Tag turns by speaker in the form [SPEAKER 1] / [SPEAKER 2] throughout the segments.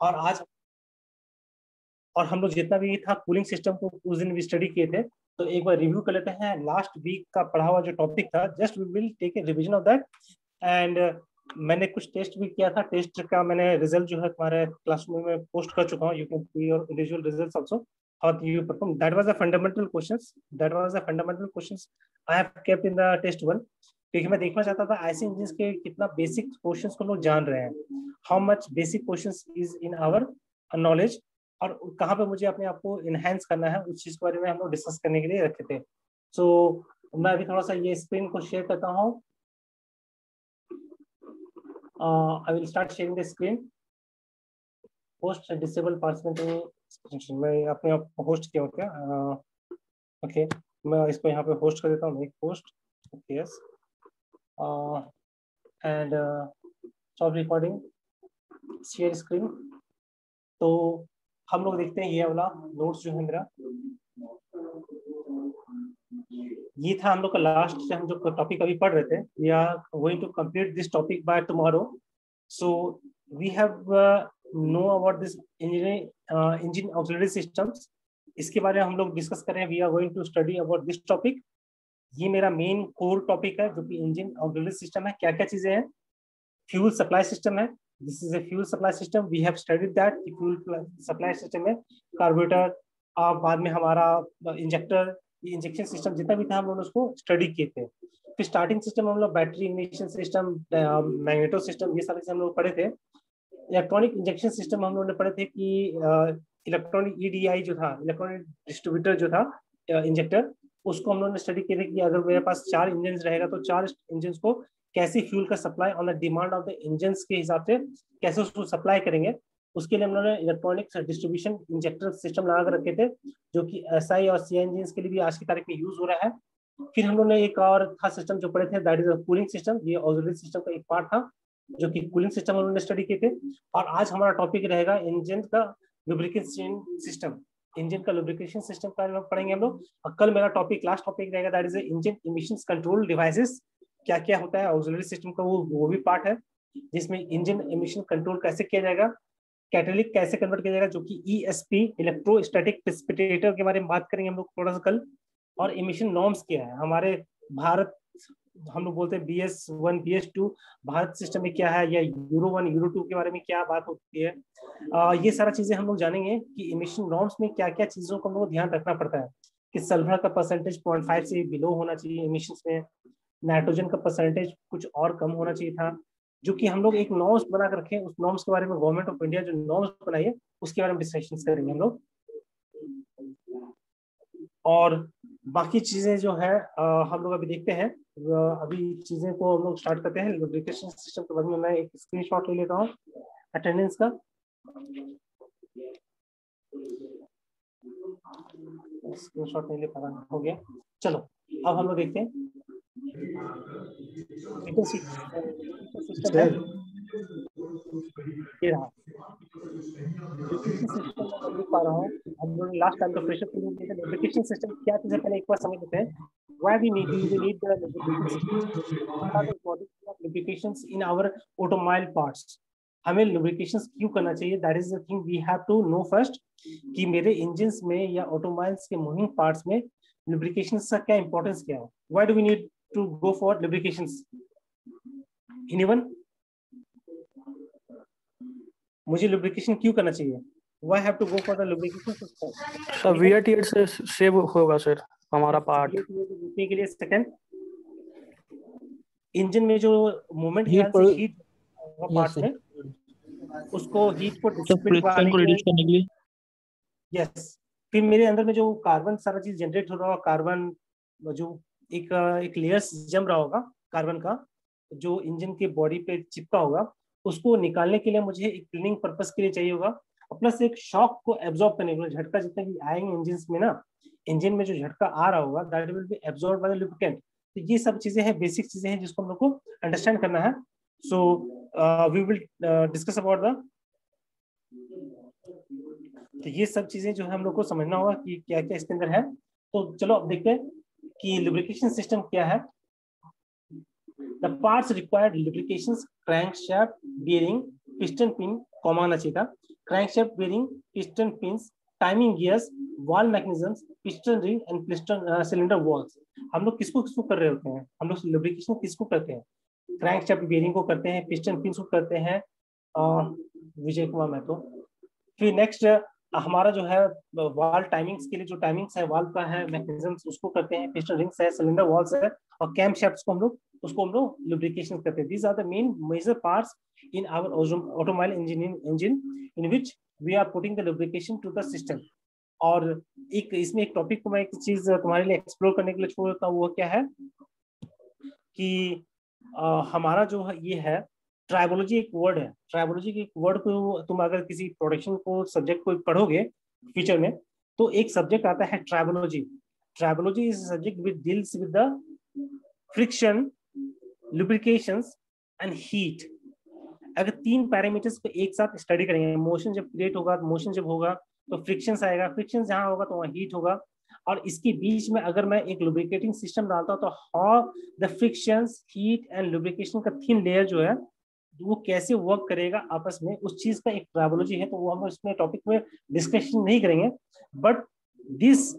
[SPEAKER 1] और आज और हम लोग जितना भी था कूलिंग सिस्टम को उस दिन भी स्टडी किए थे, तो एक बार रिव्यू कर लेते हैं लास्ट वीक का पढ़ा हुआ जो टॉपिक था। Just we will take a revision of that. And मैंने कुछ टेस्ट भी किया था, टेस्ट का मैंने रिजल्ट जो है तुम्हारे क्लासरूम में पोस्ट कर चुका हूँ। You can see your individual results also, how you perform. That was the fundamental questions. That was the fundamental questions I have kept in the test one. क्योंकि मैं देखना चाहता था ऐसे इंजन के कितना बेसिक क्वेश्चंस को लोग जान रहे हैं, how much basic questions is in our knowledge, और कहाँ पे मुझे अपने आप को इनहेंस करना है, उस चीज के बारे में हम लोग डिस्कस करने के लिए रखे थे। सो मैं अभी थोड़ा सा ये स्क्रीन को शेयर करता हूँ। I will start sharing the screen. Host disable participant, मैं अपने आप को होस्ट किया हूँ क्या? ओके, मैं इसको यहाँ पे होस्ट कर देता हूँ, एक host. Yes, and stop recording, share screen. तो हम लोग देखते हैं ये वाला नोट्स जो है मेरा, ये था हम लोग का लास्ट से हम जो टॉपिक अभी पढ़ रहे थे। We are going to complete this topic by tomorrow. So we have know about this engine auxiliary systems. इसके बारे में हम लोग डिस्कस कर रहे हैं। We are going to study about this topic. ये मेरा मेन कोर टॉपिक है, जो कि इंजन ऑक्सिलरी सिस्टम है। क्या क्या चीजें हैं? फ्यूल सप्लाई सिस्टम है, this is a fuel supply system, we have studied that. Fuel supply system में कार्बोरेटर, बाद में हमारा इंजेक्टर, इंजेक्शन सिस्टम जितना भी था हम लोग उसको स्टडी किए थे। फिर स्टार्टिंग सिस्टम हम लोग battery ignition system, magneto system, ये सारे हम लोग पढ़े थे। इलेक्ट्रॉनिक इंजेक्शन सिस्टम हम लोगों ने पढ़े थे कि इलेक्ट्रॉनिक ईडीआई जो था, इलेक्ट्रॉनिक डिस्ट्रीब्यूटर जो था, इंजेक्टर, उसको हम लोगों ने स्टडी किए थे कि अगर मेरे पास 4 इंजन रहेगा तो 4 इंजन को कैसे फ्यूल का supply on the demand of the engine के हिसाब से कैसे उसको सप्लाई करेंगे। उसके लिए हम लोगों ने इलेक्ट्रॉनिक डिस्ट्रीब्यूशन इंजेक्टर सिस्टम लगा कर रखे थे, जो कि एसआई और सी इंजन के लिए भी आज की तारीख में यूज हो रहा है। फिर हम लोग ने एक और था सिस्टम जो पढ़े थे, दैट इज कूलिंग सिस्टम। ये ऑक्सिलरी सिस्टम का एक पार्ट था, जो कि कूलिंग सिस्टम हम लोगों ने स्टडी किए थे। और आज हमारा टॉपिक रहेगा इंजन का लुब्रिकेशन सिस्टम। इंजन का लुब्रिकेशन सिस्टम का पढ़ेंगे हम लोग। और कल मेरा टॉपिक, लास्ट टॉपिक रहेगा, that is engine emissions control devices. क्या क्या होता है ऑक्सिलरी सिस्टम का, वो भी पार्ट है, जिसमें इंजन इमिशन कंट्रोल कैसे किया जाएगा, कैटेलिक कैसे कन्वर्ट किया जाएगा, जो कि ईएसपी इलेक्ट्रोस्टैटिक प्रेसिपिटेटर के बारे में बात करेंगे हम लोग थोड़ा सा कल। और इमिशन नॉर्म्स क्या है हमारे भारत, हम लोग बोलते हैं BS1 BS2, भारत सिस्टम में क्या है, या यूरो 1 यूरो 2 के बारे में क्या बात होती है। ये सारा चीजें हम लोग जानेंगे कि इमिशन नॉर्म्स में क्या क्या चीजों को हम लोग ध्यान रखना पड़ता है। कि सल्फर का परसेंटेज 0.5 से बिलो होना चाहिए इमिशंस में, नाइट्रोजन का परसेंटेज कुछ और कम होना चाहिए था, जो कि हम लोग एक नॉर्म्स बना कर रखे। उस नॉर्म्स के बारे में गवर्नमेंट ऑफ इंडिया जो नॉर्म्स बनाई है उसके बारे में डिस्कशन करेंगे हम लोग। और बाकी चीजें जो है हम लोग अभी देखते हैं। अभी चीजें को हम लोग स्टार्ट करते हैं। लुब्रिकेशन सिस्टम के बारे में मैं एक स्क्रीनशॉट ले लेता हूँ अटेंडेंस का। स्क्रीनशॉट नहीं ले पा रहा, हो गया। चलो अब हम लोग देखते हैं सिस्टम है। ये रहा सिस्टम, मैं लिख पा रहा हूँ। हम लोग लास्ट टाइम तो प्रेशर कूलिंग किए थे। लुब्रिकेशन सिस्टम क्या चीज है पहले एक बार समझ लेते हैं। Why we need the lubrication system? What are the importance of lubrications in our automobile parts? हमें lubrications क्यों करना चाहिए? That is the thing we have to know first, कि मेरे engines में या automobiles के moving parts में lubrications का क्या importance क्या है? Why do we need to go for lubrications? Anyone? मुझे lubrication क्यों करना चाहिए? Why have to go for the lubrication system?
[SPEAKER 2] Sir wear tear से सेव होगा सर हमारा पार्ट।
[SPEAKER 1] रुकने के लिए सेकंड, इंजन में जो मूवमेंट है हीट पार्ट्स में, उसको हीट को डिसिपेट
[SPEAKER 2] करने के लिए।
[SPEAKER 1] यस। फिर मेरे अंदर में जो कार्बन सारा चीज जनरेट हो रहा होगा, कार्बन जो एक लेयर्स जम रहा होगा कार्बन का, जो इंजन के बॉडी पे चिपका होगा, उसको निकालने के लिए मुझे एक क्लीनिंग पर्पस के लिए चाहिए होगा। प्लस एक शॉक को एब्जॉर्ब करने के लिए, झटका जितना भी आएंगे इंजन में ना, इंजन में जो झटका आ रहा होगा that will be absorb by the lubricant. तो ये सब चीजें हैं, बेसिक चीजें हैं जिसको हम लोग को अंडरस्टैंड करना है। So we will discuss about the, तो ये सब चीजें जो है हम लोग को समझना होगा कि क्या क्या इसके अंदर है। तो चलो अब देखते हैं कि लुब्रिकेशन सिस्टम क्या है। The parts required lubrications: crankshaft, bearing, piston pin, comma आना चाहिए था, crankshaft, bearing, piston pins, timing gears, valve mechanisms, piston ring and piston cylinder walls. हम लोग किसको किसको कर रहे होते हैं? हम लोग lubrication किसको करते हैं? crankshaft bearing को करते हैं, piston pins को करते हैं, विजय कुमार महतो। फिर नेक्स्ट हमारा जो है वाल्व टाइमिंग्स के लिए जो टाइमिंग्स है वाल्व का है, मैकेनिज्म्स उसको करते हैं, पिस्टन रिंग्स है, सिलेंडर वॉल्स है, और कैम शैफ्ट्स को हम लोग लुब्रिकेशन करते हैं। These are the main major parts in our automobile engine in which we are putting the lubrication to the system. और एक इसमें एक टॉपिक को मैं एक चीज तुम्हारे लिए एक्सप्लोर करने के लिए छोड़ देता हूँ, वो क्या है कि हमारा जो है ये है ट्राइबोलॉजी, एक वर्ड है। ट्राइबोलॉजी के एक वर्ड को तुम अगर किसी प्रोडक्शन को सब्जेक्ट को पढ़ोगे फ्यूचर में, तो एक सब्जेक्ट आता है tribology. Tribology is subject which deals with the friction, lubrications and heat. अगर तीन पैरामीटर्स को एक साथ स्टडी करेंगे, मोशन जब क्रिएट होगा, मोशन जब होगा तो फ्रिक्शंस आएगा, फ्रिक्शन जहां होगा तो वहां हीट होगा, और इसके बीच में अगर मैं एक लुब्रिकेटिंग सिस्टम डालता हूं तो how the frictions, heat and lubrication का थिन लेयर जो है वो कैसे वर्क करेगा आपस में, उस चीज का एक ट्राइबोलॉजी है। तो वो हम इसमें टॉपिक में डिस्कशन नहीं करेंगे, बट दिस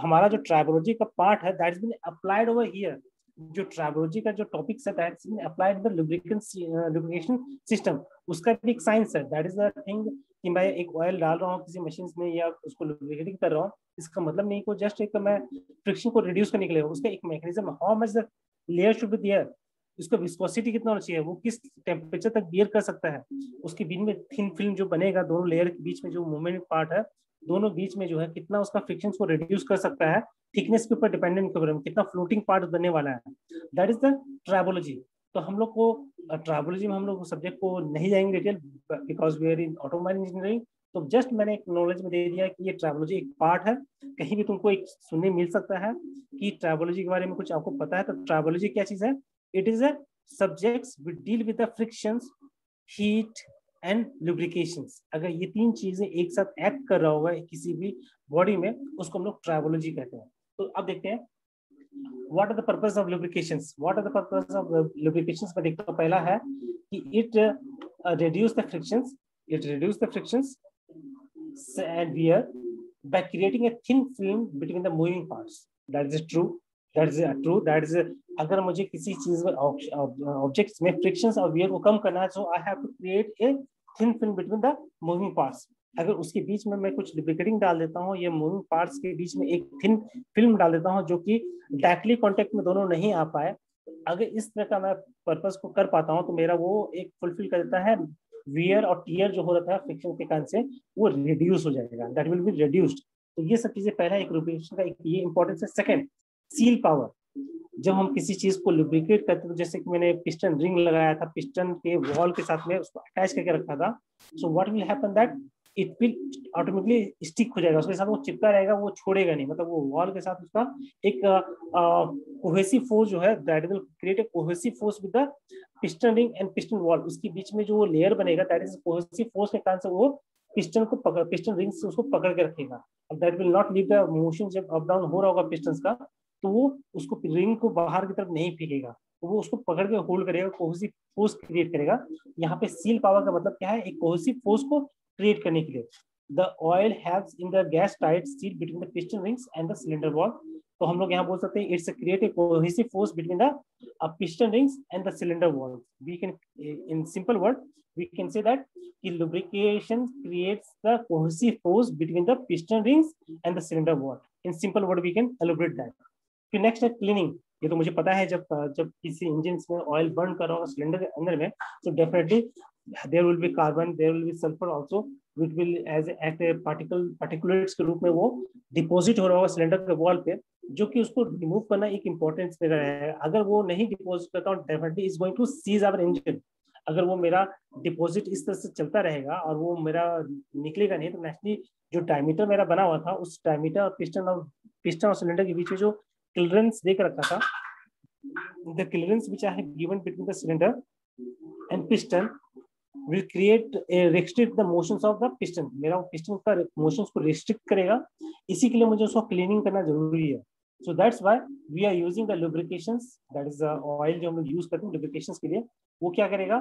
[SPEAKER 1] हमारा जो ट्राइबोलॉजी का पार्ट है that is been applied over here. जो ट्राइबोलॉजी का जो टॉपिक्स है that is been applied the lubrication system, उसका भी एक साइंस है। दैट इज द थिंग कि मैं एक ऑयल डाल रहा हूँ किसी मशीन में या उसको लुब्रिकेटिंग कर रहा हूँ, इसका मतलब नहीं कि जस्ट एक मैं फ्रिक्शन को रिड्यूस करने के लिए, उसका एक mechanism, how much the layer should be there, उसका विस्कोसिटी कितना होना चाहिए, वो किस टेम्परेचर तक बियर कर सकता है, उसके बीच में थिन फिल्म जो बनेगा, दोनों लेयर के बीच में जो मूवमेंट पार्ट है, दोनों बीच में जो है कितना उसका फ्रिक्शन को रिड्यूस कर सकता है, थिकनेस के ऊपर डिपेंडेंट कर, कितना फ्लोटिंग पार्ट बनने वाला है। That is the tribology. तो हम लोग को ट्राइबोलॉजी में हम लोग सब्जेक्ट को नहीं जाएंगे detail, because we are in automobile engineering. तो जस्ट मैंने एक नॉलेज में दे दिया कि ये ट्राइबोलॉजी एक पार्ट है। कहीं भी तुमको एक सुनने मिल सकता है कि ट्राइबोलॉजी के बारे में कुछ आपको पता है, तो ट्राइबोलॉजी क्या चीज है? It is a subjects will deal with the frictions, heat and lubrications। अगर ये तीन चीजें एक साथ एक्ट कर रहा होगा किसी भी बॉडी में, उसको हम लोग ट्राइबोलॉजी कहते हैं। तो अब देखते हैं what are the purpose of lubrications, what are the purpose of lubrications में देखते हैं। पहला है कि it reduce the frictions, and wear by creating a thin film between the moving parts। that is true, that is अगर मुझे किसी चीज में ऑब्जेक्ट्स में फ्रिक्शंस और वियर को कम करना है, so I have to create a thin film between the moving parts. अगर उसके बीच में मैं कुछ लुब्रिकेटिंग डाल देता हूँ, ये मूविंग पार्ट्स के बीच में एक थिन फिल्म डाल देता हूँ जो कि डायरेक्टली कांटेक्ट में दोनों नहीं आ पाए, अगर इस तरह का मैं पर्पस को कर पाता हूँ तो मेरा वो एक फुलफिल कर देता है, वियर और टीयर जो हो रहा था फ्रिक्शन के कारण से वो रिड्यूस हो जाएगा, दैट विल बी रिड्यूस्ड। तो ये सब चीजें पहला एक लुब्रिकेशन का एक ये इंपॉर्टेंस है। Second, seal power. जब हम किसी चीज को लुब्रिकेट करते हैं, तो जैसे कि मैंने पिस्टन रिंग लगाया था, पिस्टन के वॉल के साथ में उसको अटैच करके रखा था, so what will happen that it will automatically stick हो जाएगा, उसके साथ वो चिपका रहेगा, वो छोड़ेगा नहीं, मतलब वो वॉल के साथ उसका एक कोहेसिव फोर्स जो है that will create a cohesive force with the piston ring and piston wall. उसके बीच में जो वो लेयर बनेगा दैट इज कोहेसिव फोर्स के कारण से वो पिस्टन रिंग से उसको पकड़ के रखेगा। That will not leave the motion. जब अप डाउन हो रहा होगा पिस्टन का, तो वो उसको रिंग को बाहर की तरफ नहीं फेंकेगा, तो वो उसको पकड़ के होल्ड करेगा, कोहेसिव फोर्स क्रिएट करेगा। यहाँ पे सील पावर का मतलब क्या है? एक कोहेसिव फोर्स को क्रिएट करने के लिए। The oil haves in the gas tight seal between the piston rings and the cylinder wall. तो हम लोग यहाँ बोल सकते हैं it's create a cohesive force between the piston rings and the cylinder wall. We can in simple word we can say that lubrication creates the cohesive force between the piston rings and the cylinder wall. In simple word we can elaborate that. फिर next है cleaning. ये तो मुझे पता है, जब किसी engine में ऑयल बर्न कर रहा होगा सिलेंडर के अंदर में, तो definitely there will be carbon, there will be sulphur also, which will as a particulates के रूप में वो डिपॉजिट हो रहा होगा सिलेंडर के वॉल पे, जो कि उसको रिमूव करना एक इंपॉर्टेंस में है। अगर वो नहीं डिपॉजिट करता हूँ, definitely is going to seize our engine. अगर वो मेरा डिपॉजिट इस तरह से चलता रहेगा और वो मेरा निकलेगा नहीं, तो नेक्स्टली जो डायमीटर मेरा बना हुआ था, उस डायमीटर और पिस्टन और सिलेंडर के बीच में जो क्लियरेंस देख रखा था, the clearance which I have given between the cylinder and piston will create a restrict the motions of the piston। मेरा पिस्टन का मोशंस को रिस्ट्रिक्ट करेगा, इसी के लिए मुझे उसको क्लीनिंग करना जरूरी है। So that's why we are using the lubrications, that is the oil जो हम लोग यूज करते हैं lubrications के लिए. वो क्या करेगा,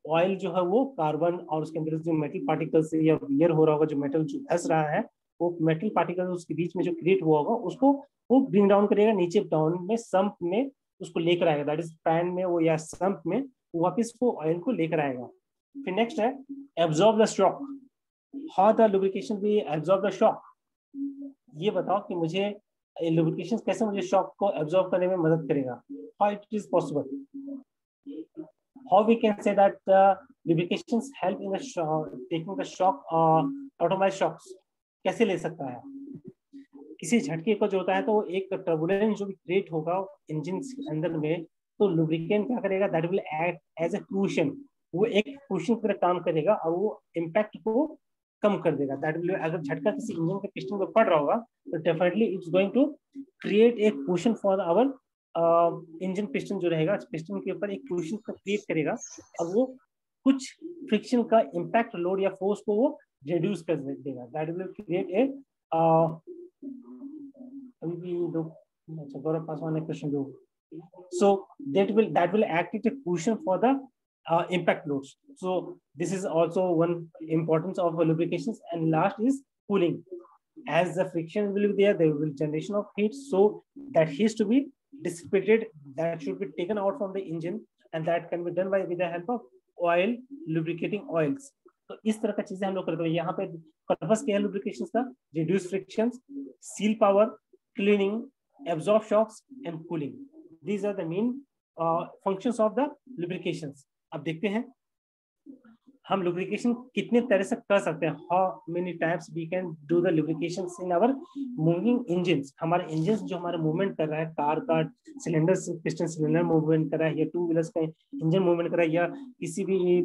[SPEAKER 1] ऑयल जो है वो कार्बन और उसके अंदर जो मेटल पार्टिकल से या वियर हो रहा होगा, जो मेटल जो धस रहा है, वो मेटल पार्टिकल उसके बीच में जो क्रिएट हुआ होगा उसको वो ब्रिंग डाउन करेगा नीचे डाउन में, सम्प में उसको लेकर आएगा, दैट इज पैन में वो या सम्प में वापस वो ऑयल को लेकर आएगा. फिर नेक्स्ट है absorb the shock. How the lubrication भी एब्जॉर्ब द शॉक. ये बताओ कि मुझे लुब्रिकेशन कैसे मुझे शॉक को एब्जॉर्ब करने में मदद करेगा. How it is possible. How we can say that lubrications help in the taking the shock, automatic shocks. कैसे ले सकता है. किसी झटके को जो होता है तो एक टर्बुलेंस जो भी क्रिएट होगा इंजन के अंदर में, तो लुब्रिकेंट क्या करेगा, that will act as a cushion. वो एक कुशन की तरह काम करेगा और वो इम्पैक्ट को कम कर देगा. दैट विल, अगर झटका किसी इंजन के पिस्टन पर पड़ रहा होगा तो definitely it's going to create a cushion for our engine. Piston जो रहेगा पिस्टन के ऊपर एक कुशन का क्रिएट करेगा और वो कुछ फ्रिक्शन का इम्पैक्ट लोड या फोर्स को वो रिड्यूस कर देगा. That will create a Gaurav Paswan a question do. So that will act as a cushion for the impact loads. So this is also one importance of lubrications. And last is cooling. As the friction will be there will be generation of heat. So that heat to be dissipated, that should be taken out from the engine, and that can be done with the help of oil, lubricating oils. तो इस तरह का चीजें हम लोग करते हैं. यहाँ पे पर्पस क्या है lubrications का, reduce frictions, seal power, cleaning, absorb shocks and cooling. These are the main functions of the lubrications. अब देखते हैं हम lubrication कितने तरह से कर सकते हैं. How many times we can do the lubrications in our moving engines. हमारे engines जो हमारा मूवमेंट कर रहा है, कार का सिलेंडर पिस्टन सिलेंडर मूवमेंट कर रहा है, या टू व्हीलर्स का इंजन मूवमेंट कर रहा है, या किसी भी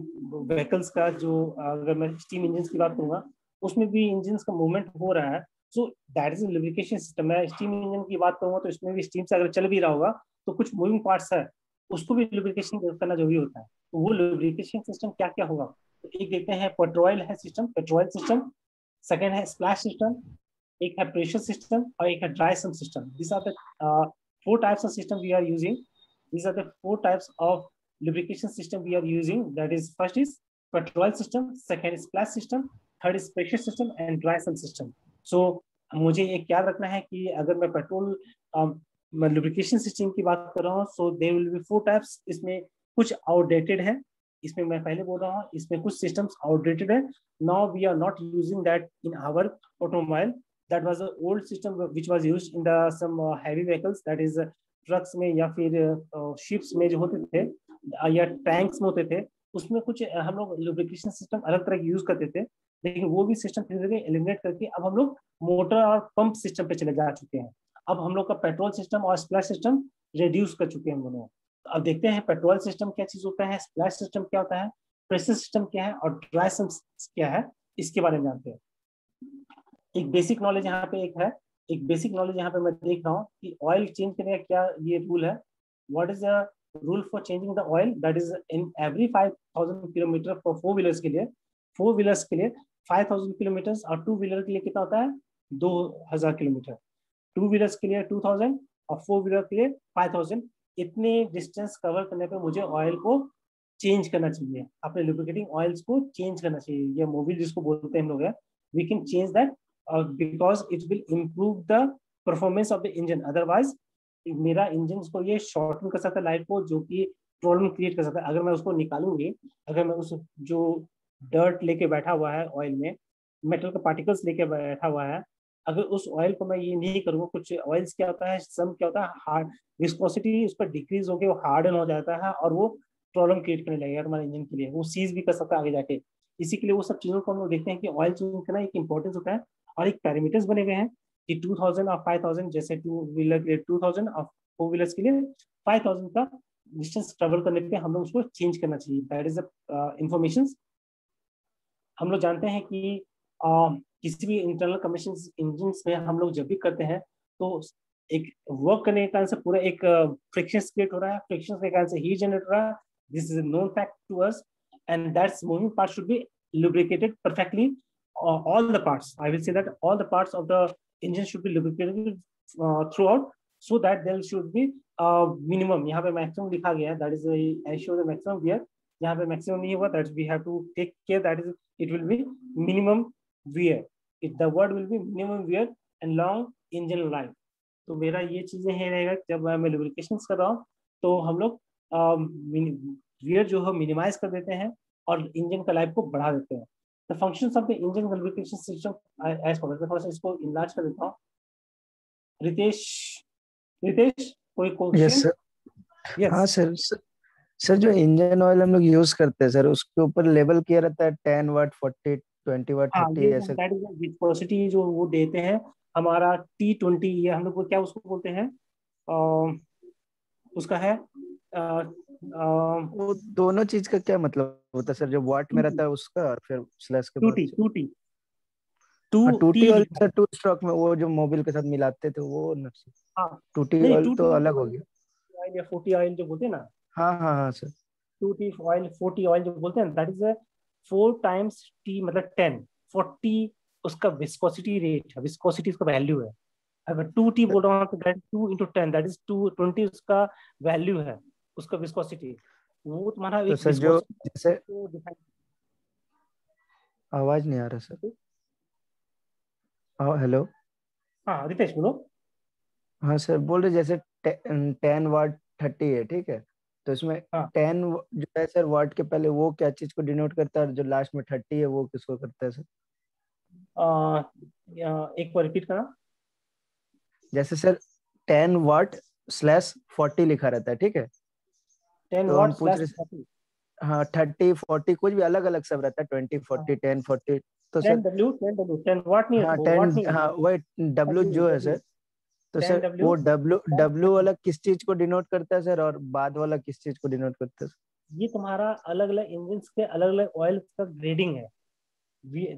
[SPEAKER 1] व्हीकल्स का जो, अगर मैं स्टीम इंजन की बात करूंगा उसमें भी इंजन का मूवमेंट हो रहा है. So that is lubrication system. मैं स्टीम इंजन की बात करूंगा तो इसमें भी स्टीम से अगर चल भी रहा होगा तो कुछ मूविंग पार्ट्स है, उसको भी लुब्रिकेशन करना जरूरी होता है. तो वो लुब्रिकेशन सिस्टम क्या क्या होगा. तो एक देखते हैं पेट्रोल है सिस्टम, पेट्रोल सिस्टम. सेकेंड है स्प्लैश सिस्टम, एक है प्रेशर सिस्टम और एक है dry sump system. This are the 4 types of system we are using. These are the 4 types of lubrication system we are using. That is, first is petrol system, second is splash system, third is pressure system and dry sum system. So मुझे एक याद रखना है कि अगर मैं petrol lubrication system की बात कर रहा हूँ, so there will be 4 types. इसमें कुछ आउटडेटेड है, इसमें मैं पहले बोल रहा हूँ, इसमें कुछ सिस्टम्स आउटडेटेड है. Now we are not using that in our automobile. That was the old system which was used in the some heavy vehicles, that is trucks में या फिर शिप्स में जो होते थे या टैंक्स में होते थे, उसमें कुछ हम लोग लुब्रिकेशन सिस्टम अलग तरह के यूज करते थे. लेकिन वो भी सिस्टम धीरे धीरे एलिमिनेट करके अब हम लोग मोटर और पंप सिस्टम पे चले जा चुके हैं. अब हम लोग का पेट्रोल सिस्टम और स्प्लैश सिस्टम रिड्यूस कर चुके हैं हम लोग. अब देखते हैं पेट्रोल सिस्टम क्या चीज होता है, स्प्लैश सिस्टम क्या होता है, प्रेशर सिस्टम क्या है और ड्राई सिस्टम क्या है, इसके बारे में जानते हैं. एक बेसिक नॉलेज यहाँ पे एक है, एक बेसिक नॉलेज यहाँ पे मैं देख रहा हूँ कि ऑयल चेंज करने का क्या ये रूल है. What is the rule for changing the oil. That is in every 5000 kilometre for 4 wheelers के लिए, 4 व्हीलर्स के लिए 5000 किलोमीटर और 2 व्हीलर के लिए कितना होता है 2000 किलोमीटर. 2 व्हीलर्स के लिए 2000 और 4 व्हीलर के लिए 5000. इतने डिस्टेंस कवर करने पे मुझे ऑयल को चेंज करना चाहिए, अपने लुब्रिकेटिंग ऑयल्स को चेंज करना चाहिए, या मोबिल जिसको बोलते हैं हम लोग है. We can change that because it will improve the performance of the engine. Otherwise मेरा इंजन को ये शॉर्टन कर सकता है लाइफ को, जो कि प्रॉब्लम क्रिएट कर सकता है. अगर मैं उसको निकालूंगी, अगर मैं उस जो डर्ट लेके बैठा हुआ है ऑयल में, मेटल के पार्टिकल्स लेके बैठा हुआ है, अगर उस ऑयल को मैं ये नहीं करूँगा, कुछ ऑयल्स क्या होता है, सम क्या होता है हार्ड विस्कोसिटी उस पर डिक्रीज होकर वो हार्डन हो जाता है और वो प्रॉब्लम क्रिएट करने लगेगा तुम्हारे इंजन के लिए. वो सीज भी कर सकता है आगे जाके. इसी के लिए वो सब चीजों को हम लोग देखते हैं कि ऑयल चेंज करना एक इंपॉर्टेंस होता है. और एक पैरामीटर्स बने हुए हैं कि 2000 और 5000, जैसे 2 व्हीलर के लिए 2000 और 4 व्हीलर्स के लिए 5000 का डिस्टेंस ट्रेवल करने पे हम लोग उसको चेंज करना चाहिए. That is the information. हम लोग जानते हैं कि किसी भी इंटरनल कम्बशन इंजन में हम लोग जब भी करते हैं तो एक वर्क करने के कारण से पूरा एक फ्रिक्शन क्रिएट हो रहा है, फ्रिक्शन के कारण से हीट जनरेट हो रहा है. This is known fact to us and that's moving part should be lubricated perfectly. All the parts, I will say that all the parts of the engine should be lubricated throughout, so that there should be minimum. यहाँ पे maximum लिखा गया है, that is I show the maximum here. यहाँ पे maximum नहीं हुआ, that we have to take care, that is it will be minimum wear. The word will be minimum wear and long engine life. तो मेरा ये चीजें हैं रहेगा जब मैं लुब्रिकेशन कर रहा हूँ तो हम लोग वियर जो है मिनिमाइज कर देते हैं और इंजन का लाइफ को बढ़ा देते हैं. The functions of the engine lubrication system as follows. थोड़ा सा इसको इनलार्ज कर देता हूँ. रितेश कोई क्वेश्चन?
[SPEAKER 3] Yes sir. हाँ सर. सर जो इंजन ऑयल हम लोग यूज करते हैं सर उसके ऊपर लेवल किया रहता है 10 वाट 40 20 वाट 30 ऐसे.
[SPEAKER 1] दैट इज विस्कोसिटी जो वो देते हैं हमारा T20. ये हम लोग क्या उसको बोलते हैं, उसका है
[SPEAKER 3] वो दोनों चीज का क्या मतलब होता है सर? जो वाट में रहता है उसका और फिर स्लैश के बाद 2T ऑयल सर 2 स्ट्रोक में वो जो मोबिल के साथ मिलाते थे वो ना.
[SPEAKER 1] हाँ
[SPEAKER 3] 2T ऑयल तो अलग हो गया.
[SPEAKER 1] ऑयल या 40 ऑयल जो बोलते हैं ना.
[SPEAKER 3] हाँ सर.
[SPEAKER 1] 2T ऑयल 40 ऑयल जो बोलते हैं दैट इज 4 times T मतलब 10. 40 उसका विस्कोसिटी रेट है, विस्कोसिटी उसका वैल्यू है. अगर 2T बोल रहा हूँ तो दैट 2 into 10 दैट इज 220 उसका वैल्यू है, उसका विस्कोसिटी. वो तुम्हारा
[SPEAKER 3] तो
[SPEAKER 1] एक
[SPEAKER 3] सर जो जैसे आवाज नहीं आ रहा सर. हेलो.
[SPEAKER 1] हाँ रितेश बोलो.
[SPEAKER 3] हाँ सर बोल रहे जैसे 10 वाट 30 है ठीक है तो इसमें 10 जो है सर वाट के पहले वो क्या चीज को डिनोट करता है और जो लास्ट में 30 है वो किसको करता है सर?
[SPEAKER 1] एक बार रिपीट करना.
[SPEAKER 3] जैसे सर 10 वाट स्लैश 40 लिखा रहता है ठीक है
[SPEAKER 1] 10
[SPEAKER 3] तो
[SPEAKER 1] वाट
[SPEAKER 3] हम पूछ रहे
[SPEAKER 1] 40.
[SPEAKER 3] हाँ 30 40 कुछ भी अलग अलग सब रहता है 20 40 10 40 तो सर
[SPEAKER 1] 10 वाट नहीं है.
[SPEAKER 3] हाँ
[SPEAKER 1] वाट नहीं
[SPEAKER 3] 10 हाँ वही W जो है सर तो सर
[SPEAKER 1] 10W
[SPEAKER 3] वो W वाला किस चीज को डिनोट करता है सर और बाद वाला किस चीज को डिनोट करता है?
[SPEAKER 1] ये तुम्हारा अलग अलग इंजन के अलग अलग ऑयल का ग्रेडिंग है.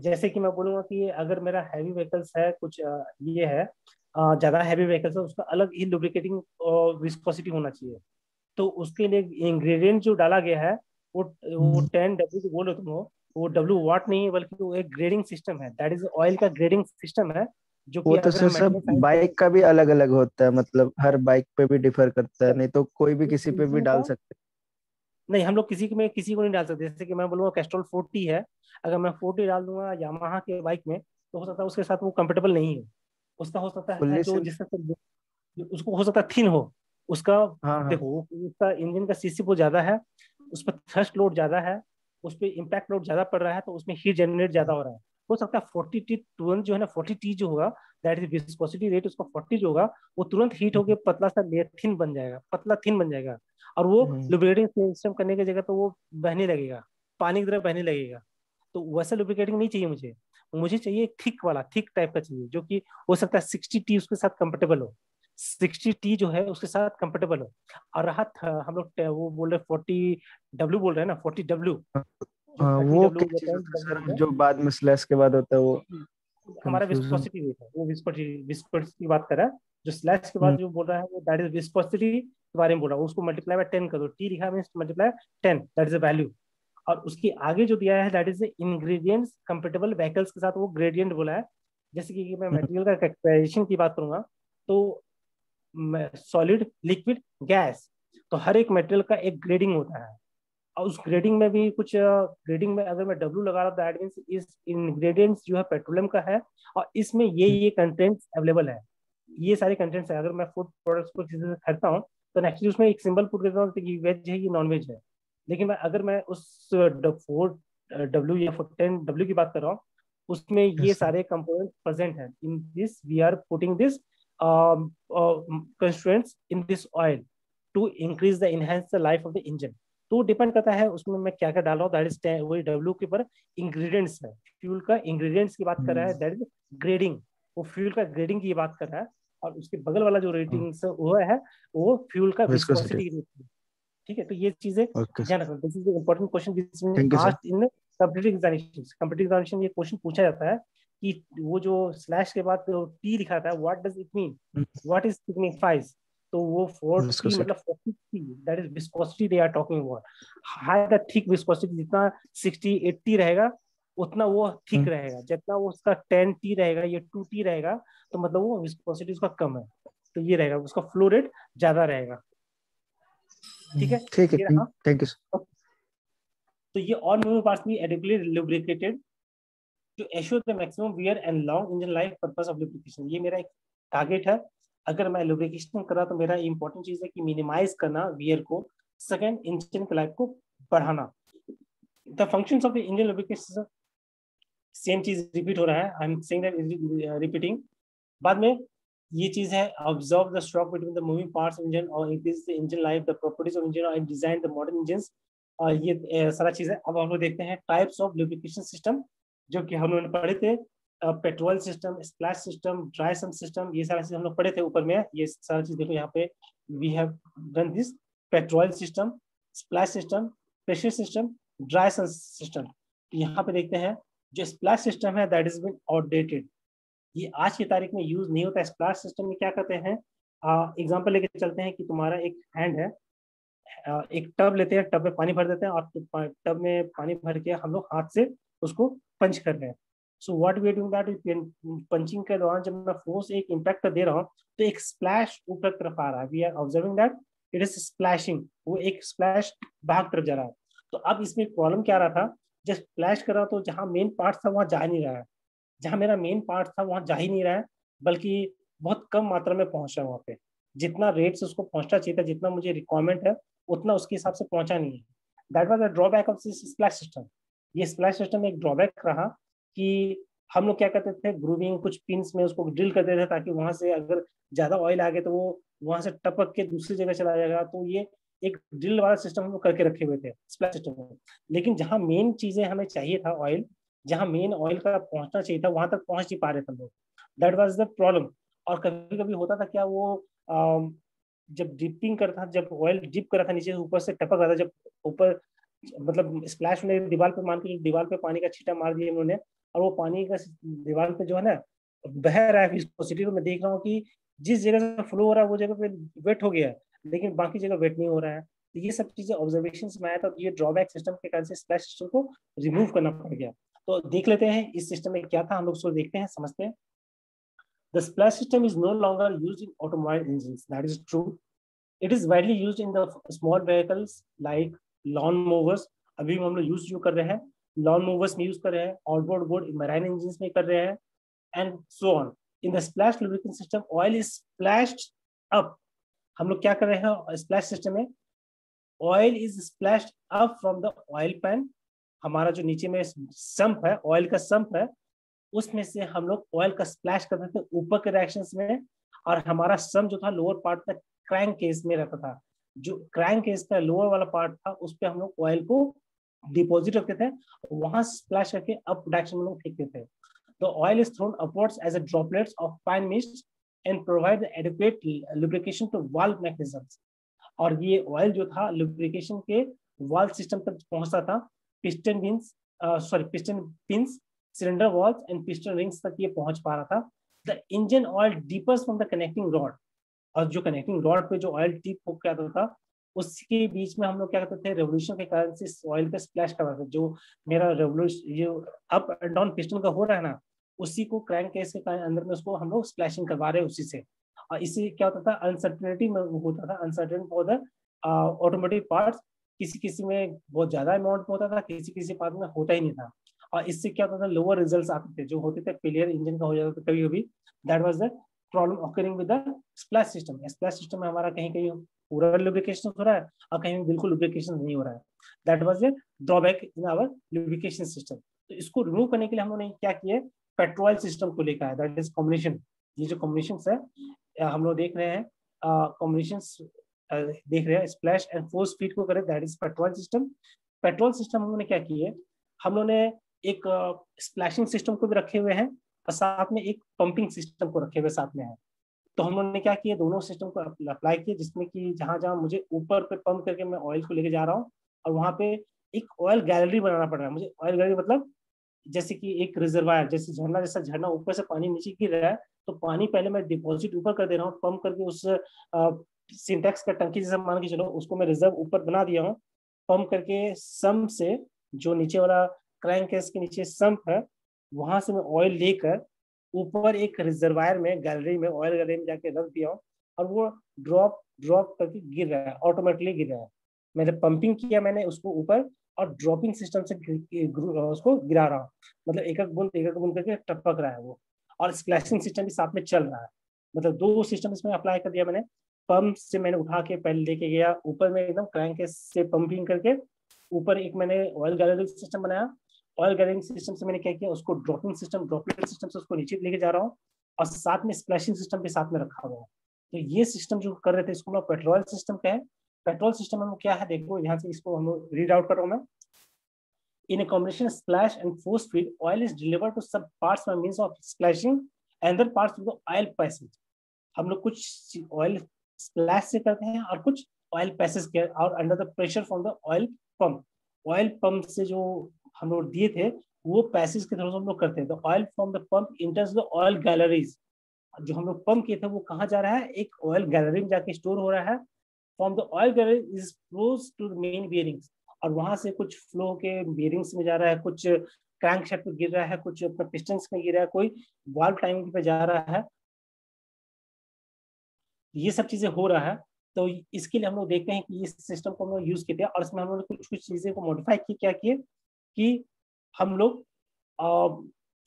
[SPEAKER 1] जैसे कि मैं बोलूंगा कि अगर मेरा हैवी व्हीकल्स है कुछ ये है ज्यादा हैवी व्हीकल्स है उसका अलग ही लुब्रिकेटिंग विस्कोसिटी होना चाहिए. तो उसके लिए इंग्रेडिएंट जो डाला गया है वो 10W जो बोलो तुम वो W वाट नहीं है बल्कि वो एक ग्रेडिंग सिस्टम है. दैट इज ऑयल का ग्रेडिंग सिस्टम है जो कि
[SPEAKER 3] वो तो सर सब बाइक का भी अलग अलग होता है मतलब हर बाइक पे भी डिफर करता है नहीं तो कोई भी किसी पे भी डाल सकते.
[SPEAKER 1] नहीं हम लोग किसी को नहीं डाल सकते. जैसे कि मैं बोलूँगा कैस्ट्रॉल 40 है, अगर मैं 40 डाल दूंगा यामाहा के बाइक में तो हो सकता है उसके साथ वो कंपेटेबल नहीं है. उसका हो सकता है जो जिसका उसको हो सकता है थिन हो उसका.
[SPEAKER 3] हाँ
[SPEAKER 1] देखो उसका इंजन का सीसी बहुत ज्यादा है, उस पर थ्रस्ट लोड ज्यादा है, उस पर इम्पैक्ट लोड ज्यादा पड़ रहा है तो उसमें हीट जनरेट ज्यादा हो रहा है. हो सकता है 40T तुरंत जो है ना 40T जो होगा दैट इज विस्कोसिटी रेट उसका 40 जो होगा वो तुरंत हीट होकर पतला सा लेयर थिन बन जाएगा, पतला थिन बन जाएगा और वो लुब्रिकेटिंग सिस्टम करने की जगह तो वो बहने लगेगा, पानी की तरह बहने लगेगा. तो वैसा लुब्रिकेटिंग नहीं चाहिए मुझे. मुझे चाहिए थिक वाला, थिक टाइप का चाहिए जो कि हो सकता है 60T उसके साथ कंफर्टेबल हो, 60T जो है उसके साथ कंफर्टेबल हो. और रहा हम लोग वो बोल रहे 40W बोल रहे हैं ना 40W जो
[SPEAKER 3] वो
[SPEAKER 1] 30W
[SPEAKER 3] क्या चीज होता है सर जो बाद में स्लैश के बाद होता है वो
[SPEAKER 1] हमारा
[SPEAKER 3] कंफ्यूजन.
[SPEAKER 1] विस्कोसिटी रेट है. वो विस्कोसिटी की बात कर रहा है. जो स्लैश के बाद जो बोल रहा है वो दैट इज विस्कोसिटी के बारे में बोल रहा है. उसको मल्टीप्लाई बाय 10 करो. T लिखा है means multiply 10 that is the value. और उसके आगे जो दिया है that is ingredients compatible vehicles के साथ वो ग्रेडियंट बोला है. जैसे कि मैं मटेरियल का कैरेक्टराइजेशन की बात करूंगा तो सॉलिड लिक्विड गैस तो हर एक मटेरियल का एक ग्रेडिंग होता है और उस ग्रेडिंग में भी कुछ ग्रेडिंग में अगर मैं W लगा रहा हूँ दैट मींस इस इंग्रेडिएंट्स जो है पेट्रोलियम का है और इसमें ये कंटेंट्स अवेलेबल है. ये सारे कंटेंट्स है. अगर मैं फूड प्रोडक्ट्स को किसी से खरीदता हूँ तो नेक्स्ट उसमें एक सिंबल पुट करता हूँ कि वेज है ये नॉन वेज है. लेकिन अगर मैं उस 4W या 10W की बात कर रहा हूँ उसमें ये सारे कंपोनेंट प्रेजेंट है. In this we are putting this constraints in this oil to increase the enhance the life of the engine. तो डिपेंड करता है उसमें मैं क्या क्या डाल रहा हूँ. दैट इज वही W के ऊपर इंग्रेडिएंट्स है. फ्यूल का इंग्रेडिएंट्स की बात कर रहा है दैट इज ग्रेडिंग. वो फ्यूल का ग्रेडिंग की बात कर रहा है और उसके बगल वाला जो रेटिंग्स वो है वो फ्यूल का विस्कोसिटी. ठीक है. तो ये चीजें ध्यान रखना. This is important question this asked in competitive examination. ये क्वेश्चन पूछा जाता है कि वो जो स्लैश के बाद T लिखा था what does it mean, what is signifies. तो वो 40 मतलब 40 that is viscosity they are talking about. High the thick viscosity जितना 60 80 रहेगा उतना वो थिक रहेगा. जितना वो उसका 10T रहेगा या 2T रहेगा तो मतलब वो विस्कोसिटी उसका कम है. तो ये रहेगा, उसका फ्लो रेट ज्यादा रहेगा। ठीक है,
[SPEAKER 3] ठीक है, थैंक यू।
[SPEAKER 1] तो ये ऑल मूविंग पार्ट्स भी adequately lubricated to assure the maximum wear and long engine life purpose of lubrication. ये मेरा एक टारगेट है। अगर मैं लुब्रिकेशन कर रहा तो मेरा इंपॉर्टेंट चीज है कि मिनिमाइज करना वियर को, सेकंड इंजन की लाइफ को बढ़ाना। The functions of the engine lubrication, same चीज रिपीट हो रहा है, I am saying that repeating. बाद में ये चीज है, observe the stroke between the moving parts of engine और increase the engine life, the properties of engine और डिजाइन द मॉडर्न इंजन्स। ये सारा चीज है। अब हम लोग देखते हैं टाइप्स ऑफ लुब्रिकेशन सिस्टम, जो कि हम लोग पढ़े थे। Petrol system, splash system, dry sump system, ये सारा चीज हम लोग पढ़े थे ऊपर में। ये सारा चीज देखो यहाँ पे, we have done this petrol system, splash system, pressure system, dry sump system. यहाँ पे देखते हैं जो स्प्लैश सिस्टम है दैट इज बीन आउटडेटेड, ये आज की तारीख में यूज नहीं होता है। स्प्लैश सिस्टम में क्या करते हैं, एग्जांपल लेके चलते हैं कि तुम्हारा एक हैंड है, एक टब लेते हैं, टब में पानी भर देते हैं और टब में पानी भर के हम लोग हाथ से उसको पंच कर रहे हैं। So what we are doing that, punching के दौरान जब मैं फोर्स एक इम्पैक्ट दे रहा हूँ तो एक स्प्लैश ऊपर तरफ आ रहा है, we are observing that it is splashing, वो एक स्प्लैश बाहर तरफ जा रहा है। तो अब इसमें प्रॉब्लम क्या रहा था, जब स्प्लैश कर रहा तो जहाँ मेन पार्ट था वहाँ जा नहीं रहा है, जहाँ मेरा मेन पार्ट था वहाँ जा ही नहीं रहा है, बल्कि बहुत कम मात्रा में पहुंचा वहाँ पे। जितना रेट से उसको पहुंचना चाहिए था, जितना मुझे रिक्वायरमेंट है उतना उसके हिसाब से पहुंचा नहीं है। That was the drawback of this splash system. ये स्प्लैश सिस्टम एक ड्रॉबैक रहा कि हम लोग क्या करते थे, ग्रूविंग कुछ पिंस में उसको ड्रिल करते थे ताकि वहां से अगर ज्यादा ऑयल आ गया तो वो वहां से टपक के दूसरी जगह चला जाएगा। तो ये एक ड्रिल वाला सिस्टम हम लोग करके रखे हुए थे स्प्लैश सिस्टम में। लेकिन जहाँ मेन चीजें हमें चाहिए था ऑयल, जहाँ मेन ऑयल का पहुंचना चाहिए था वहां तक पहुंच नहीं पा रहे थे हम लोग। That was the problem. और कभी कभी होता था क्या, वो जब डिपिंग करता था, जब ऑयल डिप कर रहा था नीचे ऊपर से टपक रहा था, जब ऊपर मतलब स्प्लैश ने दीवार पे, मान के दीवार पे पानी का छींटा मार दिया उन्होंने, और वो पानी का दीवार पे जो है ना बह रहा है विस्कोसिटी, तो मैं देख रहा हूँ कि जिस जगह से फ्लो हो रहा है वो जगह पे वेट हो गया है, लेकिन बाकी जगह वेट नहीं हो रहा है। तो ये सब चीजें ऑब्जर्वेशन में आया था, तो ये ड्रॉबैक सिस्टम के कारण से स्प्लैश सिस्टम को रिमूव करना पड़ गया। तो देख लेते हैं इस सिस्टम में क्या था, हम लोग उसको देखते हैं, समझते हैं। The splash system is no longer used in automobile engines. That is true. It is widely used in the small vehicles like lawn mowers. अभी हम लोग यूज जो कर रहे हैं, lawn mowers में यूज कर रहे हैं, outboard board marine engines में कर रहे हैं, and so on. In the splash lubricant system, oil is splashed up. हम लोग क्या कर रहे हैं splash system में, oil is splashed up from the oil pan. हमारा जो नीचे में सम्प है, ऑयल का सम्प है, उसमें से हम लोग ऑयल का स्प्लैश करते थे ऊपर के डायरेक्शंस में, और हमारा सम जो था लोअर पार्ट तक क्रैंक केस में रहता था। जो क्रैंक केस का लोअर वाला पार्ट था उस पर हम लोग ऑयल को डिपॉजिट रखते थे, वहां स्प्लैश करके अप डायरेक्शन में लोग फेंकते थे। तो oil is thrown upwards as a droplets of fine mist and provide adequate lubrication to valve mechanisms. और ये ऑयल जो था लुब्रिकेशन के वाल्व सिस्टम तक पहुंचता था, piston pins, cylinder walls and piston rings तक ये पहुंच पा रहा था। The engine oil dippers from the connecting rod, और जो कनेक्टिंग रॉड पे जो ऑयल टिप हो क्या था उसके बीच में हम लोग क्या करते थे, रेवोल्यूशन के कारण से ऑयल का स्प्लैश कर रहा था। जो मेरा रेवोल्यूशन जो अप एंड डाउन पिस्टन का हो रहा है ना, उसी को क्रैंक केस के अंदर में उसको हम लोग स्प्लैशिंग करवा रहे हैं उसी से। और इससे क्या होता था, अनसर्टेनिटी में होता था, uncertain for the automotive parts. किसी किसी में बहुत ज्यादा अमाउंट में होता था, किसी किसी पार्ट में होता ही नहीं था। और इससे क्या होता था, लोअर रिजल्ट्स आते थे, जो होते थे फेलियर इंजन का हो जाता था कभी कभी। That was the problem occurring with the splash system. Splash system में हमारा कहीं कहीं पूरा लुब्रिकेशन हो रहा है और कहीं बिल्कुल लुब्रिकेशन नहीं हो रहा है। That was the drawback in our lubrication system. तो इसको रिमूव करने के लिए हम लोगों ने क्या किया, पेट्रोल सिस्टम को लेकर है, दैट इज कॉम्बिनेशन। ये जो कॉम्बिनेशन है हम लोग देख रहे हैं, कॉम्बिनेशन देख रहे हैं, स्प्लैश एंड फोर्स फीड को करें, that is petrol system. Petrol system हम लोगों ने क्या किया, हम लोगों ने एक स्प्लैशिंग सिस्टम को भी रखे हुए हैं और साथ में एक पंपिंग सिस्टम को रखे हुए साथ में है। तो हम लोगों ने क्या किया, दोनों सिस्टम को अप्लाई किया, जिसमें कि जहां जहां मुझे ऊपर पे पंप करके मैं ऑयल को लेके जा रहा हूँ, और वहां पे एक ऑयल गैलरी बनाना पड़ रहा है मुझे। ऑयल गैलरी मतलब जैसे कि एक रिजर्वायर, जैसे झरना, जैसा झरना ऊपर से पानी नीचे गिर रहा है, तो पानी पहले मैं डिपॉजिट ऊपर कर दे रहा हूँ, पंप करके उस सिंटेक्स का टंकी जैसा मान के चलो, उसको मैं रिजर्व ऊपर बना दिया हूँ। पंप करके सम से, जो नीचे वाला क्रैंक केस के नीचे सम्प है, वहां से मैं ऑयल लेकर ऊपर एक रिजर्वायर में, गैलरी में, ऑयल गैलरी में जाके रख दिया हूँ। और वो ड्रॉप ड्रॉप करके गिर रहा है, ऑटोमेटिकली गिर रहा है। मैंने पंपिंग किया मैंने उसको ऊपर, और ड्रॉपिंग सिस्टम से उसको गिरा रहा हूँ, मतलब एक एक बूंद करके टपक रहा है वो। और स्प्लैशिंग सिस्टम भी साथ में चल रहा है, मतलब दो सिस्टम इसमें अप्लाई कर दिया मैंने। पंप से मैंने उठा के पहले लेके गया ऊपर में एकदम क्रैंक से पंपिंग करके, ऊपर एक मैंने ऑयल गैलरिंग सिस्टम बनाया। ऑयल गैलरिंग सिस्टम से मैंने क्या किया, उसको ड्रॉपिंग सिस्टम, ड्रॉपलेट सिस्टम से उसको नीचे लेके जा रहा हूँ, और साथ में स्प्लैशिंग सिस्टम भी साथ में रखा हुआ है। तो ये सिस्टम जो कर रहे थे इसको हम लोग पेट्रोल सिस्टम का है। पेट्रोल सिस्टम में क्या है देखो, यहाँ से इसको हम लोग रीड आउट कर रहा हूँ मैं। In a combination splash and force feed, oil is delivered to some parts by means of splashing and other parts of the oil passage. हम लोग कुछ ऑयल स्प्लैश से करते हैं और कुछ ऑयल पैसेज के, और under the pressure from the oil pump. Oil pump से जो हम लोग दिए थे वो पैसेज के थ्रू हम लोग करते हैं। The oil from the pump इंटर्स the oil galleries. जो हम लोग पंप किए थे वो कहाँ जा रहा है, एक ऑयल गैलरी में जाके स्टोर हो रहा है। From the oil gallery is flows to the main bearings, और वहां से कुछ फ्लो के बियरिंग्स में जा रहा है, कुछ क्रैंक शाफ्ट पे गिर रहा है, कुछ अपने पिस्टन्स में गिर रहा है, कोई वाल्व टाइमिंग पे जा रहा है। ये सब चीजें हो रहा है। तो इसके लिए हम लोग देखते हैं कि इस सिस्टम को हम लोग यूज किए थे, और इसमें हम लोग कुछ कुछ चीजें को मॉडिफाई किए। क्या किए कि हम लोग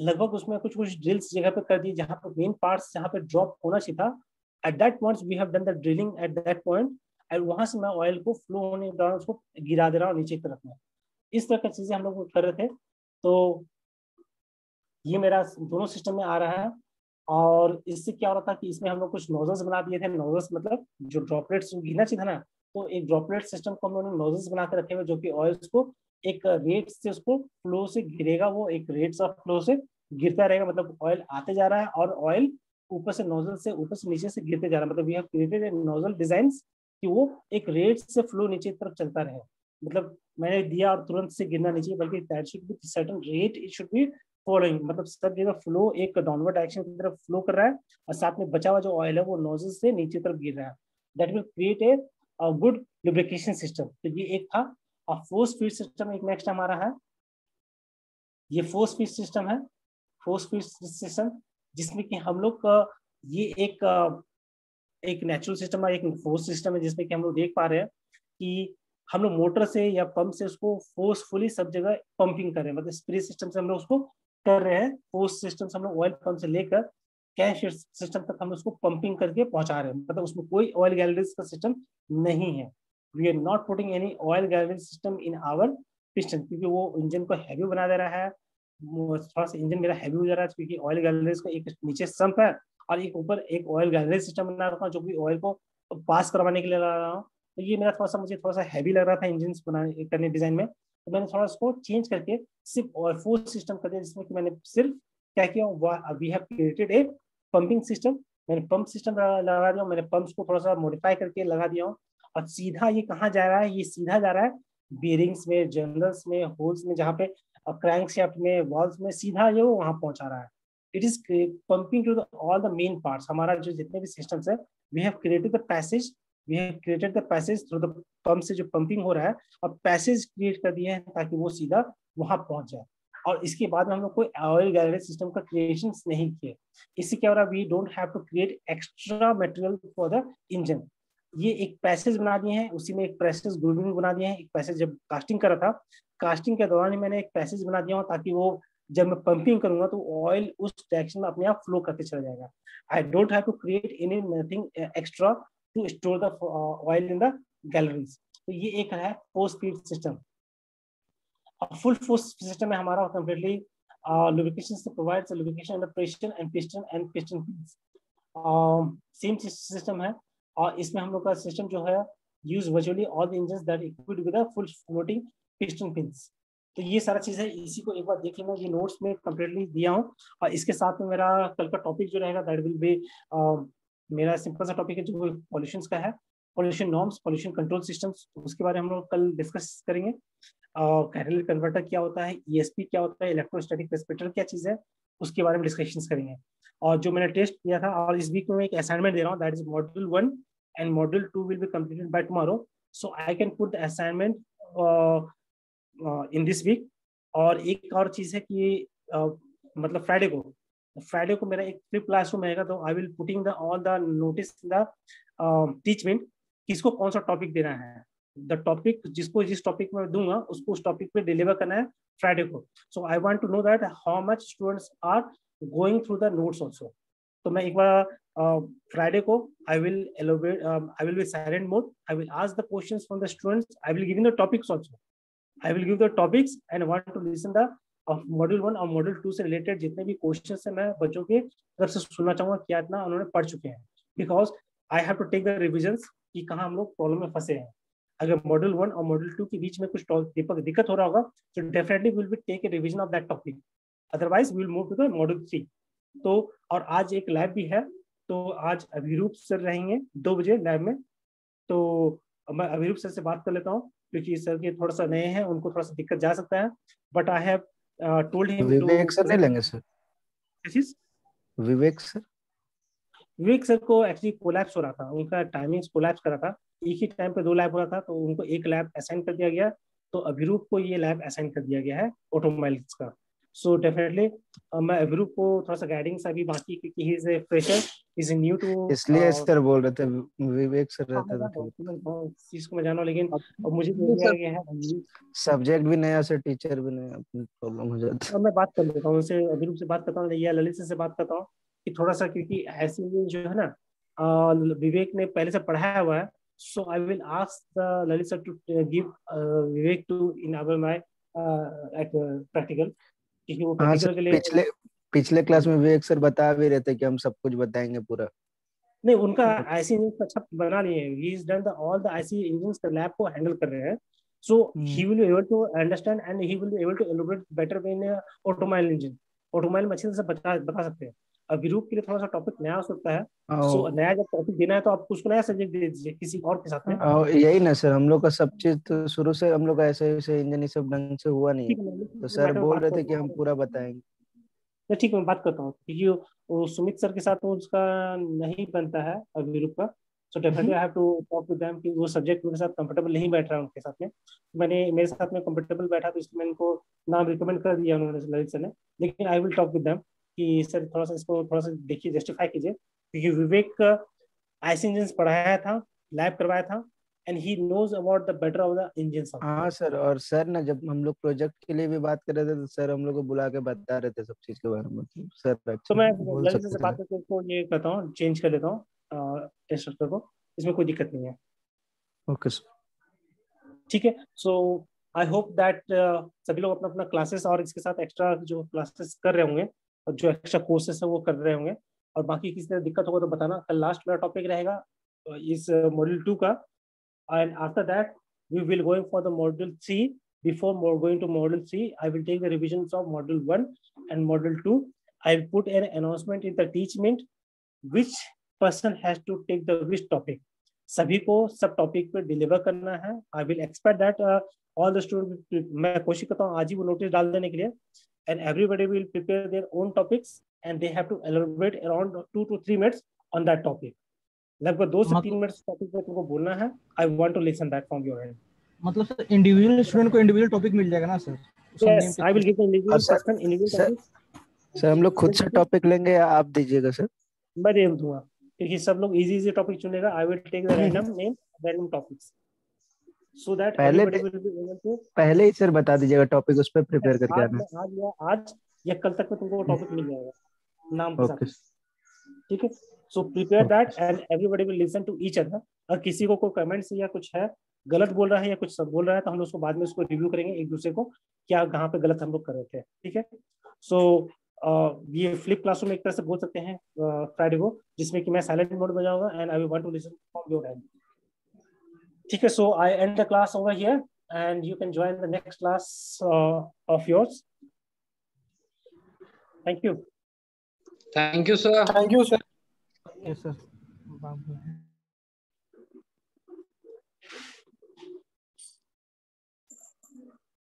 [SPEAKER 1] लगभग उसमें कुछ कुछ ड्रिल्स जगह पे कर दिए जहाँ पे मेन पार्ट्स जहाँ पे ड्रॉप होना चाहिए था, at that point we have done the drilling at that point, और वहां से मैं ऑयल को फ्लो होने के दौरान उसको गिरा दे रहा हूँ नीचे की तरफ में। इस तरह की चीजें हम लोग कर रहे थे। तो ये मेरा दोनों सिस्टम में आ रहा है। और इससे क्या हो रहा था कि इसमें हम लोग कुछ नोजल्स बना दिए थे। नोजल्स मतलब जो ड्रॉपलेट्स गिरना चाहिए था ना, तो एक ड्रॉपलेट सिस्टम को हम लोगों ने नोजल्स बना के रखे हुए, जो कि ऑयल्स को एक रेट से उसको फ्लो से गिरेगा, वो एक रेट्स ऑफ फ्लो से गिरता रहेगा। मतलब ऑयल आते जा रहा है और ऑयल ऊपर से नोजल से ऊपर से नीचे से गिरते जा रहा है। मतलब we have created a nozzle designs कि वो एक रेट से फ्लो नीचे की तरफ चलता रहे। मतलब मैंने दिया और तुरंत से गिरना नहीं चाहिए, बल्कि that should be certain rate, it should be following. मतलब सब जगह फ्लो एक डाउनवर्ड डायरेक्शन की तरफ फ्लो कर रहा है, और साथ में बचा हुआ जो ऑयल है वो नोजल से नीचे तरफ गिर रहा है। That will create a good lubrication system. तो ये एक था। और फोर्स फीड सिस्टम एक नेक्स्ट हमारा है। ये फोर्स फीड सिस्टम है। फोर्स फीड सिस्टम जिसमें कि हम लोग ये एक नेचुरल सिस्टम है, एक फोर्स सिस्टम है, जिसमें कि हम लोग देख पा रहे हैं कि हम लोग मोटर से या पंप से उसको फोर्सफुली सब जगह पंपिंग कर रहे हैं। मतलब स्प्रे सिस्टम से हम लोग उसको कर रहे हैं। फोर्स सिस्टम से हम लोग ऑयल पंप से लेकर कैश सिस्टम तक हम उसको पंपिंग करके पहुंचा रहे हैं। मतलब उसमें कोई ऑयल गैलरीज का सिस्टम नहीं है। We are not putting any oil gallery system in our piston, क्योंकि वो इंजन को हैवी बना दे रहा है। थोड़ा सा इंजन मेरा हैवी हो जा रहा है, क्योंकि ऑयल गैलरीज का एक नीचे सम्प है और एक ऊपर एक ऑयल गैलरी सिस्टम बना रखा हूँ, जो कि ऑयल को पास करवाने के लिए ला रहा हूँ। तो ये मेरा मुझे थोड़ा सा हैवी लग रहा था इंजन बनाने करने डिजाइन में। तो मैंने थोड़ा उसको चेंज करके सिर्फ ऑयल फोर्स सिस्टम कर दिया, जिसमें कि मैंने सिर्फ क्या किया, we have created a pumping system. मैंने पंप सिस्टम लगा दिया, मैंने पंप्स को थोड़ा सा मॉडिफाई करके लगा दिया हूँ। और सीधा ये कहाँ जा रहा है, ये सीधा जा रहा है बियरिंग्स में, जर्नल्स में, होल्स में, जहाँ पे क्रैंक शाफ्ट में, वॉल्व्स में, सीधा ये वहां पहुंचा रहा है। It is pumping to all the main parts. हमारा जो जितने भी सिस्टम्स है, we have created the passage, we have created the passage through the pump से जो पंपिंग हो रहा है, और पैसेज क्रिएट कर दिए हैं ताकि वो सीधा वहां पहुंच जाए। और इसके बाद में हम लोग कोई ऑयल गैलरी सिस्टम का क्रिएशन नहीं किए। इससे क्या हो रहा है, we don't have to create extra material for the engine. ये एक पैसेज बना दिए हैं, उसी में एक पैसेज ग्रूविंग बना दिए हैं। एक पैसेज जब कास्टिंग कर रहा था, कास्टिंग के दौरान ही मैंने एक पैसेज बना दिया हूँ, ताकि वो जब मैं पंपिंग करूंगा तो ऑयल उस डायरेक्शन में अपने आप फ्लो करके चला जाएगा। I don't have to create any nothing extra to store the oil in the galleries. तो ये एक है force feed system. Full force system में हमारा completely lubrication provides lubrication under pressure and piston fins। Same system है, और इसमें हम लोग का सिस्टम जो है use virtually all the engines that equipped with full floating piston pins. तो ये सारा चीज है, इसी को एक बार देख लेना। ये नोट्स में कंप्लीटली दिया हूँ, और इसके साथ में मेरा कल का टॉपिक जो रहेगा दैट विल बी मेरा सिंपल सा टॉपिक है जो पॉल्यूशन का है। Pollution norms, pollution control systems, उसके बारे में हम लोग कल डिस्कस करेंगे। कैटालिटिक कन्वर्टर क्या होता है, ईएसपी क्या होता है, इलेक्ट्रोस्टैटिक प्रेसिपिटेटर क्या चीज है, उसके बारे में डिस्कशन करेंगे। और जो मैंने टेस्ट किया था, और इस वीक में एक असाइनमेंट दे रहा हूँ, that is module 1 and module 2 will be completed by tomorrow. So I can put the assignment in this week. और एक और चीज है कि मतलब फ्राइडे को फ्राइडे को मेरा एक फ्लिप क्लासरूम रहेगा, तो I will putting the all the notice the Teachmint, किसको कौन सा टॉपिक देना है, द टॉपिक जिसको जिस टॉपिक में दूंगा उसको उस टॉपिक पे डिलीवर करना है फ्राइडे को. So I want to know that how much students are going through the notes also. तो मैं एक बार फ्राइडे को I will elaborate, I will be silent mode, I will ask the questions from the students, I will give the topics also, I will give the topics and want to listen the of module 1 और module 2 से related जितने भी questions है मैं बच्चों के तरफ से सुनना चाहूंगा क्या इतना उन्होंने पढ़ चुके हैं, because I have to take the revisions कि कहाँ हम लोग प्रॉब्लम में फंसे हैं. अगर मॉड्यूल 1 और मॉड्यूल 2 के बीच में कुछ दिक्कत हो रहा होगा तो definitely will be take a revision of that topic, otherwise we will move to the module 3. तो और आज एक लैब भी है, तो आज अभिरूप सर रहेंगे 2 बजे लैब में. तो मैं अभिरूप सर से बात कर लेता हूँ क्योंकि सर के थोड़ा सा नए हैं, उनको थोड़ा सा दिक्कत जा सकता है, but I have told him.
[SPEAKER 3] Vivek sir नहीं लेंगे सर? विवेक सर?
[SPEAKER 1] विवेक सर को एक्चुअली कोलैप्स हो रहा था, उनका टाइमिंग्स कोलैप्स कर रहा था, एक ही टाइम पे 2 लैब हो रहा था, तो उनको एक लैब असाइन कर दिया गया. तो अभिरूप को ये लैब असाइन कर दिया गया है ऑटोमोबाइल्स का. सो डेफिनेटली मैं अभिरूप को थोड़ा सा गाइडिंग अभी बाकी, क्योंकि he is a fresher, is new to,
[SPEAKER 3] इसलिए सर बोल रहे थे विवेक सर रहते
[SPEAKER 1] तो चीज को मैं जाना, लेकिन अब मुझे दिया गया है
[SPEAKER 3] सब्जेक्ट भी नया सर, टीचर भी नया, प्रॉब्लम हो जाती है.
[SPEAKER 1] मैं बात कर लेता हूँ उनसे, अभिरूप से बात करता हूँ या ललित से बात करता हूँ कि थोड़ा सा, क्योंकि ऐसे जो है ना विवेक ने पहले से पढ़ाया हुआ है. So I will ask Lalit sir to give Vivek to in our my at practical, क्योंकि वो प्रैक्टिकल के लिए
[SPEAKER 3] पिछले क्लास में विवेक सर बता भी रहे थे कि हम सब कुछ बताएंगे पूरा.
[SPEAKER 1] नहीं, उनका आईसी इंजन अच्छा बना लिए हैं, he is done the all the IC engines the lab को हैंडल कर रहे हैं. So he will be able to understand and he will be able to elaborate better in automobile engine. Automobile में अच्छे से बता सकते हैं. अभिरूप के लिए थोड़ा सा टॉपिक नया हो सकता है, सो नया जब टॉपिक देना है तो आप उसको नया सब्जेक्ट दे दीजिए किसी और के साथ में.
[SPEAKER 3] यही ना सर, हम लोग का सब चीज तो शुरू से हम लोग ऐसे इंजन ये सब ढंग से हुआ नहीं है, तो सर बोल रहे थे कि हम पूरा बताएंगे.
[SPEAKER 1] ठीक है, मैं बात करता हूँ, क्योंकि वो सुमित सर के साथ तो उसका नहीं बनता है अभिरूप का. So definitely I have to talk with them कि वो सब्जेक्ट उनके साथ कंफर्टेबल नहीं बैठ रहा है उनके साथ में. मैंने मेरे साथ में कंफर्टेबल बैठा, तो इसलिए मैंने इनको नाम रिकमेंड कर दिया उन्होंने, ललित सर ने. लेकिन I will talk with them कि सर थोड़ा सा इसको थोड़ा सा देखिए, जस्टिफाई कीजिए, क्योंकि विवेक आईसी इंजन पढ़ाया था, लैब करवाया था, and he knows about the better of the engines.
[SPEAKER 3] हाँ सर, और सर ना जब हम लोग प्रोजेक्ट के लिए भी बात कर रहे थे तो सर हम लोग को बुला के बता रहे थे सब चीज के बारे में. सर
[SPEAKER 1] तो मैं ललित से बात करके इसको ये करता हूँ, चेंज कर देता हूँ इंस्ट्रक्टर को, इसमें कोई दिक्कत नहीं है.
[SPEAKER 3] ओके सर,
[SPEAKER 1] ठीक है. सो आई होप दैट सभी लोग अपना अपना क्लासेस और इसके साथ एक्स्ट्रा जो क्लासेस कर रहे होंगे और जो एक्स्ट्रा कोर्सेस है वो कर रहे होंगे. और बाकी किसी तरह दिक्कत होगा तो बताना. कल लास्ट मेरा टॉपिक रहेगा इस मॉड्यूल 2 का, and after that we will going for the module 3. Before going to module 3, I will take the revisions of module 1 and module 2. I will put an announcement in the teachment which person has to take the which topic. सभी को सब topic पे deliver करना है. I will expect that all the students, मैं कोशिश करता हूँ आज ही वो नोटिस डाल देने के लिए, and everybody will prepare their own topics and they have to elaborate around 2 to 3 minutes on that topic. लगभग 2 से 3 मिनट टॉपिक पे तुमको बोलना है. I want to listen that from your end.
[SPEAKER 2] मतलब सर इंडिविजुअल स्टूडेंट को individual topic मिल जाएगा ना sir?
[SPEAKER 1] Yes, I will give the individual person individual topic.
[SPEAKER 3] Sir हम लोग खुद से टॉपिक लेंगे या आप दीजिएगा सर?
[SPEAKER 1] मैं दे दूंगा, क्योंकि सब लोग इजी टॉपिक चुनेगा. I will take the random name, random topics, so that everybody will be able to.
[SPEAKER 3] पहले ही सर बता दीजिएगा टॉपिक, उस पे प्रिपेयर करके आना.
[SPEAKER 1] आज या कल तक में तुमको टॉपिक मिल जाएगा नाम के साथ. ठीक है. So prepare that and everybody will listen to each other. और किसी को कोई कमेंट्स या कुछ है, गलत बोल रहा है या कुछ सब बोल रहा है, तो हम लोग उसको बाद में उसको रिव्यू करेंगे एक दूसरे को, क्या कहाँ पे गलत हम लोग कर रहे थे. ठीक है. सो ये फ्लिप क्लासरूम एक तरह से बोल सकते हैं फ्राइडे को, जिसमें कि मैं साइलेंट मोड में जाऊंगा and I want to listen from your end. ठीक है. So I end the class over here and you can join the next class of yours. Thank you.
[SPEAKER 4] Thank you sir.
[SPEAKER 2] Thank you sir. Yes, sir.